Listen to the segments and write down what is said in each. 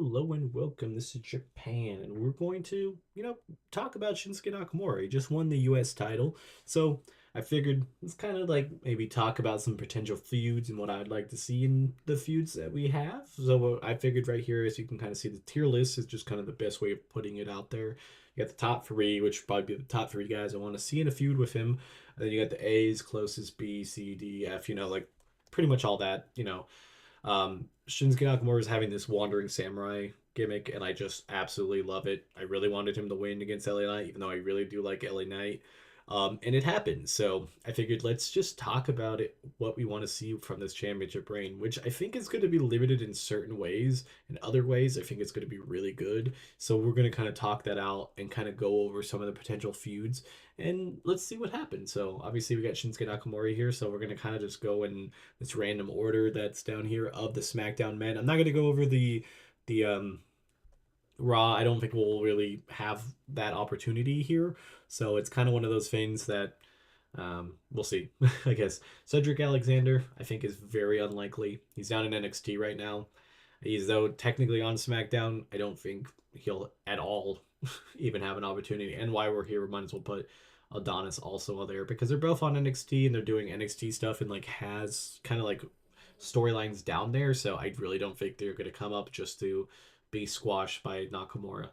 Hello and welcome. This is Japan, and we're going to, talk about Shinsuke Nakamura. He just won the US title. So I figured let's kind of like maybe talk about some potential feuds and what I'd like to see in the feuds that we have. So what I figured right here, as you can kind of see, the tier list is just kind of the best way of putting it out there. You got the top three, which would probably be the top three guys I want to see in a feud with him. And then you got the A's closest, B, C, D, F, like pretty much all that. Shinsuke Nakamura is having this wandering samurai gimmick, and I just absolutely love it. I really wanted him to win against LA Knight, even though I really do like LA Knight. And it happened. So I figured let's just talk about it, what we want to see from this championship reign, which I think is going to be limited in certain ways. In other ways, I think it's going to be really good. So we're going to kind of talk that out and kind of go over some of the potential feuds and let's see what happens. So obviously we got Shinsuke Nakamura here, so we're going to kind of just go in this random order that's down here of the SmackDown men. I'm not going to go over the Raw. I don't think we'll really have that opportunity here. So it's kind of one of those things that we'll see. I guess Cedric Alexander, I think, is very unlikely. He's down in NXT right now. He's though technically on SmackDown. I don't think he'll at all even have an opportunity. And why we're here, we might as well put Adonis also there because they're both on NXT and they're doing NXT stuff and like has kind of like storylines down there. So I really don't think they're going to come up just to be squashed by Nakamura.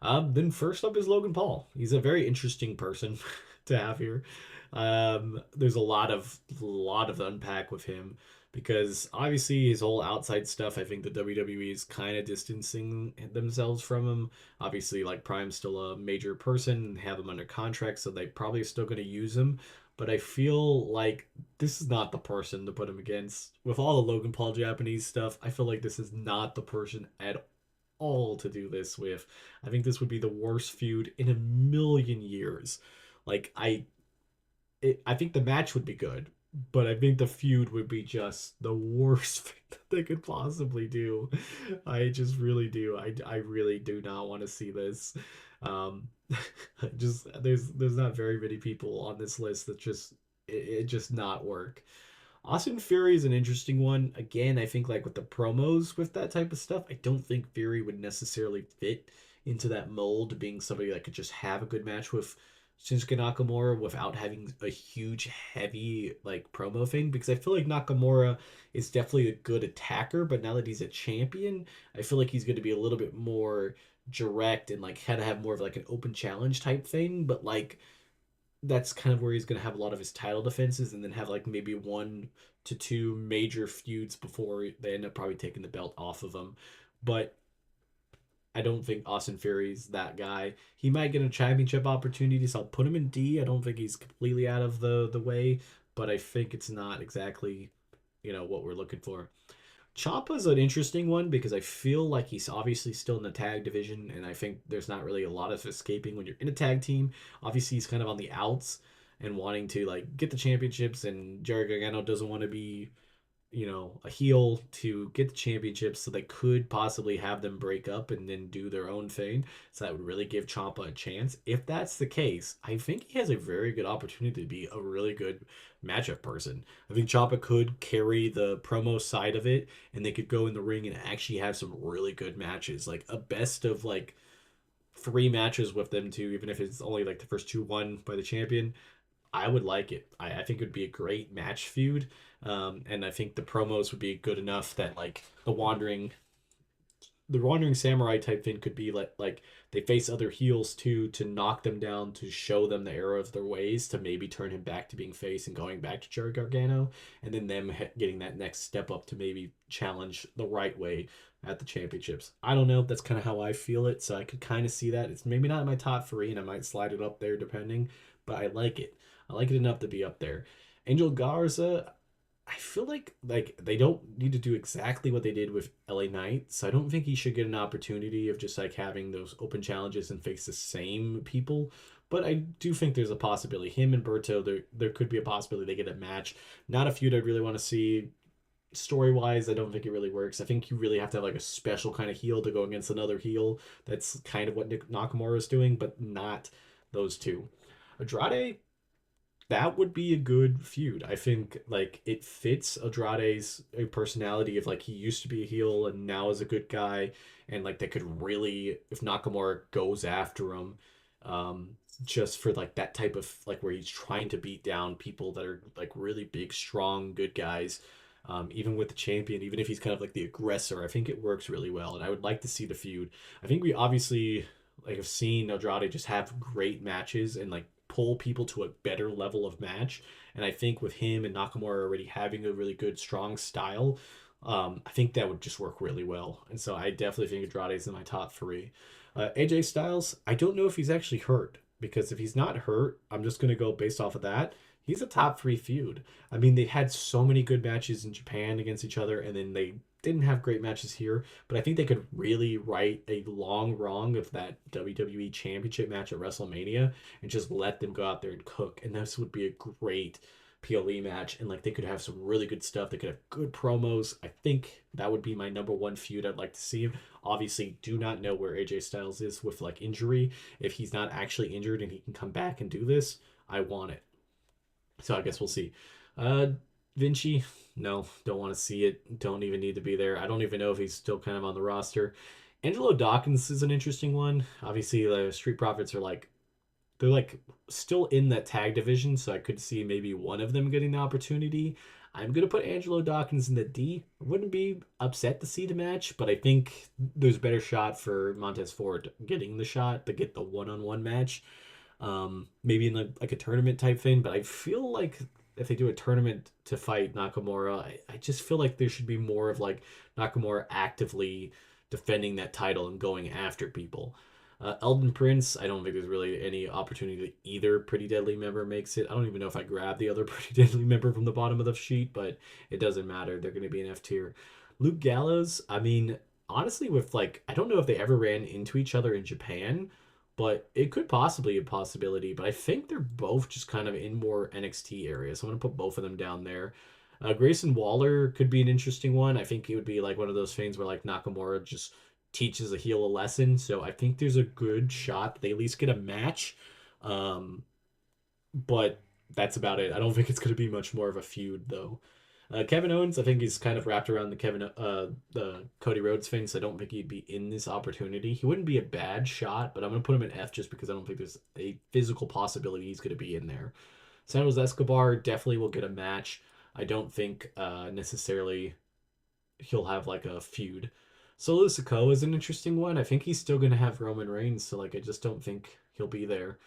Then first up is Logan Paul. He's a very interesting person to have here. There's a lot of unpack with him because obviously his whole outside stuff. I think the WWE is kind of distancing themselves from him. Obviously, like Prime's still a major person and have him under contract, so they probably are still going to use him. But I feel like this is not the person to put him against. With all the Logan Paul Japanese stuff, I feel like this is not the person at all to do this with. I think this would be the worst feud in a million years. Like I think the match would be good, but I think the feud would be just the worst thing that they could possibly do. I just really do. I really do not want to see this. Um, just there's not very many people on this list that it just not work. Austin Fury is an interesting one. Again, I think like with the promos with that type of stuff, I don't think Fury would necessarily fit into that mold, being somebody that could just have a good match with Shinsuke Nakamura without having a huge, heavy like promo thing. Because I feel like Nakamura is definitely a good attacker, but now that he's a champion, I feel like he's going to be a little bit more direct and like kind of have more of like an open challenge type thing. But like that's kind of where he's going to have a lot of his title defenses and then have like maybe one to two major feuds before they end up probably taking the belt off of him. But I don't think Austin Fury's that guy. He might get a championship opportunity, so I'll put him in D. I don't think he's completely out of the way, but I think it's not exactly, what we're looking for. Ciampa's an interesting one because I feel like he's obviously still in the tag division, and I think there's not really a lot of escaping when you're in a tag team. Obviously, he's kind of on the outs and wanting to like get the championships, and Jerry Gargano doesn't want to be, a heel to get the championships, so they could possibly have them break up and then do their own thing. So that would really give Ciampa a chance. If that's the case, I think he has a very good opportunity to be a really good matchup person. I think Ciampa could carry the promo side of it, and they could go in the ring and actually have some really good matches, like a best of like three matches with them too, even if it's only like the first two won by the champion. I would like it. I think it would be a great match feud. And I think the promos would be good enough that like the wandering samurai type thing could be like they face other heels too to knock them down to show them the error of their ways to maybe turn him back to being face and going back to Jerry Gargano, and then them getting that next step up to maybe challenge the right way at the championships. I don't know. That's kind of how I feel it, so I could kind of see that. It's maybe not in my top three, and I might slide it up there depending, but I like it. I like it enough to be up there. Angel Garza, I feel like they don't need to do exactly what they did with LA Knight, so I don't think he should get an opportunity of just like having those open challenges and face the same people. But I do think there's a possibility. Him and Berto, there could be a possibility they get a match. Not a feud I'd really want to see. Story wise, I don't think it really works. I think you really have to have like a special kind of heel to go against another heel. That's kind of what Nakamura is doing, but not those two. Andrade, That would be a good feud. I think like it fits Andrade's personality of like he used to be a heel and now is a good guy, and like they could really, if Nakamura goes after him, just for like that type of like where he's trying to beat down people that are like really big, strong, good guys. Even with the champion, even if he's kind of like the aggressor, I think it works really well, and I would like to see the feud. I think we obviously like have seen Andrade just have great matches and like pull people to a better level of match. And I think with him and Nakamura already having a really good, strong style, I think that would just work really well. And so I definitely think Andrade is in my top three. AJ Styles, I don't know if he's actually hurt because if he's not hurt, I'm just going to go based off of that. He's a top three feud. I mean, they had so many good matches in Japan against each other, and then they didn't have great matches here, but I think they could really right a long wrong of that WWE Championship match at WrestleMania and just let them go out there and cook. And this would be a great PLE match. And like they could have some really good stuff. They could have good promos. I think that would be my number one feud I'd like to see. Obviously, do not know where AJ Styles is with like injury. If he's not actually injured and he can come back and do this, I want it. So I guess we'll see. Uh, Vinci, no, don't want to see it. Don't even need to be there. I don't even know if he's still kind of on the roster. Angelo Dawkins is an interesting one. Obviously, the Street Profits are like they're like still in that tag division, so I could see maybe one of them getting the opportunity. I'm gonna put Angelo Dawkins in the D. I wouldn't be upset to see the match, but I think there's a better shot for Montez Ford getting the shot to get the one-on-one match, maybe in like a tournament type thing. But I feel like if they do a tournament to fight Nakamura, I just feel like there should be more of like Nakamura actively defending that title and going after people. Elden Prince, I don't think there's really any opportunity that either Pretty Deadly member makes it. I don't even know if I grabbed the other Pretty Deadly member from the bottom of the sheet, but it doesn't matter. They're going to be an F tier. Luke Gallows, I mean, honestly, with like, I don't know if they ever ran into each other in Japan, but it could possibly be a possibility. But I think they're both just kind of in more NXT areas. So I'm going to put both of them down there. Grayson Waller could be an interesting one. I think it would be like one of those things where like Nakamura just teaches a heel a lesson. So I think there's a good shot they at least get a match. Um, but that's about it. I don't think it's going to be much more of a feud though. Kevin Owens, I think he's kind of wrapped around the Cody Rhodes thing, so I don't think he'd be in this opportunity. He wouldn't be a bad shot, but I'm gonna put him in F just because I don't think there's a physical possibility he's gonna be in there. Santos Escobar definitely will get a match. I don't think necessarily he'll have like a feud. Solo Sikoa is an interesting one. I think he's still gonna have Roman Reigns, so like I just don't think he'll be there.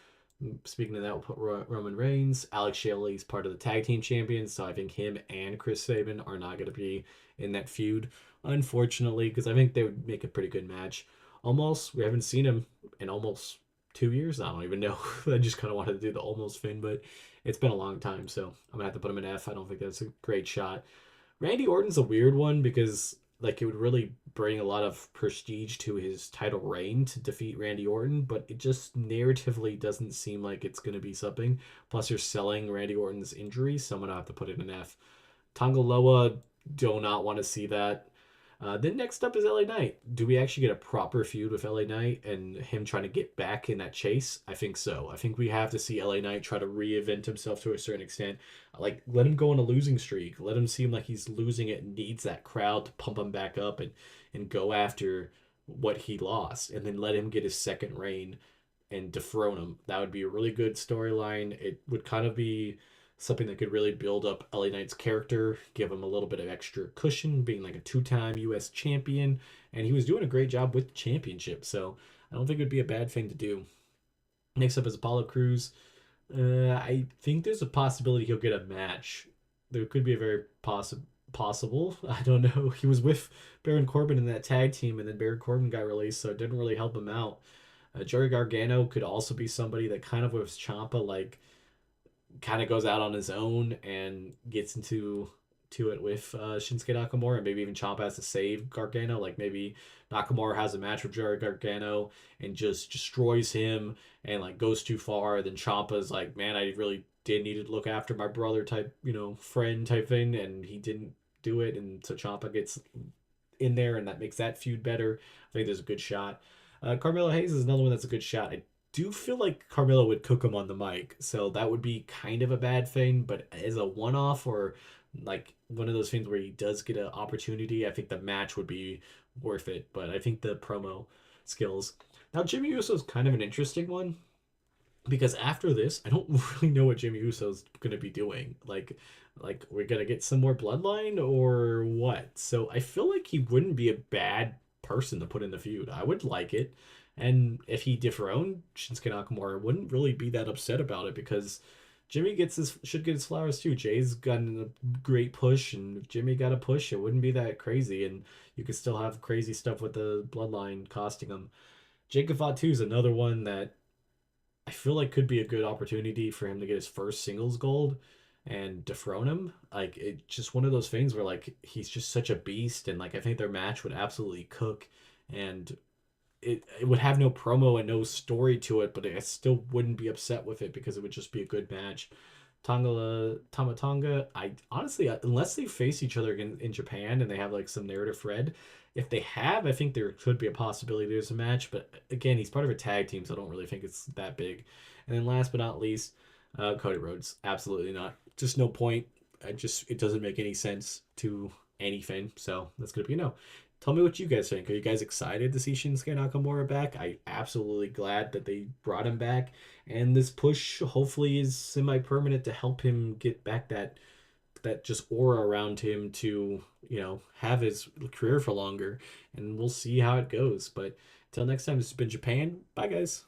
Speaking of that, we'll put Roman Reigns. Alex Shelley is part of the tag team champions, so I think him and Chris Sabin are not going to be in that feud, unfortunately, because I think they would make a pretty good match. Almost, we haven't seen him in almost 2 years. I don't even know. I just kind of wanted to do the almost thing, but it's been a long time, so I'm gonna have to put him in F. I don't think that's a great shot. Randy Orton's a weird one because like it would really bring a lot of prestige to his title reign to defeat Randy Orton, but it just narratively doesn't seem like it's going to be something. Plus, you're selling Randy Orton's injury, so I'm going to have to put it in F. Tongaloa, do not want to see that. Then next up is LA Knight. Do we actually get a proper feud with LA Knight and him trying to get back in that chase? I think so. I think we have to see LA Knight try to reinvent himself to a certain extent. Like, let him go on a losing streak. Let him seem like he's losing it and needs that crowd to pump him back up and go after what he lost. And then let him get his second reign and dethrone him. That would be a really good storyline. It would kind of be something that could really build up LA Knight's character, give him a little bit of extra cushion, being like a two-time U.S. champion, and he was doing a great job with the championship. So I don't think it would be a bad thing to do. Next up is Apollo Crews. I think there's a possibility he'll get a match. There could be a very possible. I don't know. He was with Baron Corbin in that tag team, and then Baron Corbin got released, so it didn't really help him out. Joey Gargano could also be somebody that kind of with Ciampa like kind of goes out on his own and gets into to it with Shinsuke Nakamura, and maybe even Ciampa has to save Gargano. Like maybe Nakamura has a match with Joey Gargano and just destroys him and like goes too far. Then Ciampa's like, man, I really did need to look after my brother type, friend type thing, and he didn't do it, and so Ciampa gets in there, and that makes that feud better. I think there's a good shot. Carmelo Hayes is another one that's a good shot. I do feel like Carmelo would cook him on the mic, so that would be kind of a bad thing. But as a one-off or like one of those things where he does get an opportunity, I think the match would be worth it. But I think the promo skills. Now Jimmy Uso's kind of an interesting one because after this, I don't really know what Jimmy Uso's gonna be doing. Like we're gonna get some more bloodline or what? So I feel like he wouldn't be a bad person to put in the feud. I would like it, and if he dethroned Shinsuke Nakamura, I wouldn't really be that upset about it because Jimmy gets his should get his flowers too. Jay's gotten a great push, and if Jimmy got a push, it wouldn't be that crazy, and you could still have crazy stuff with the bloodline costing him. Jacob Fatu is another one that I feel like could be a good opportunity for him to get his first singles gold and dethrone him. Like it's just one of those things where like he's just such a beast, and like I think their match would absolutely cook, and it would have no promo and no story to it, but I still wouldn't be upset with it because it would just be a good match. Tamatonga, I honestly, unless they face each other in Japan and they have like some narrative thread, if they have, I think there could be a possibility there's a match. But again, he's part of a tag team, so I don't really think it's that big. And then last but not least, Cody Rhodes, absolutely not. Just no point. I just it doesn't make any sense to anything. So that's gonna be a no. Tell me what you guys think. Are you guys excited to see Shinsuke Nakamura back? I absolutely glad that they brought him back, and this push hopefully is semi-permanent to help him get back that just aura around him to have his career for longer, and we'll see how it goes. But till next time, this has been Japan. Bye, guys.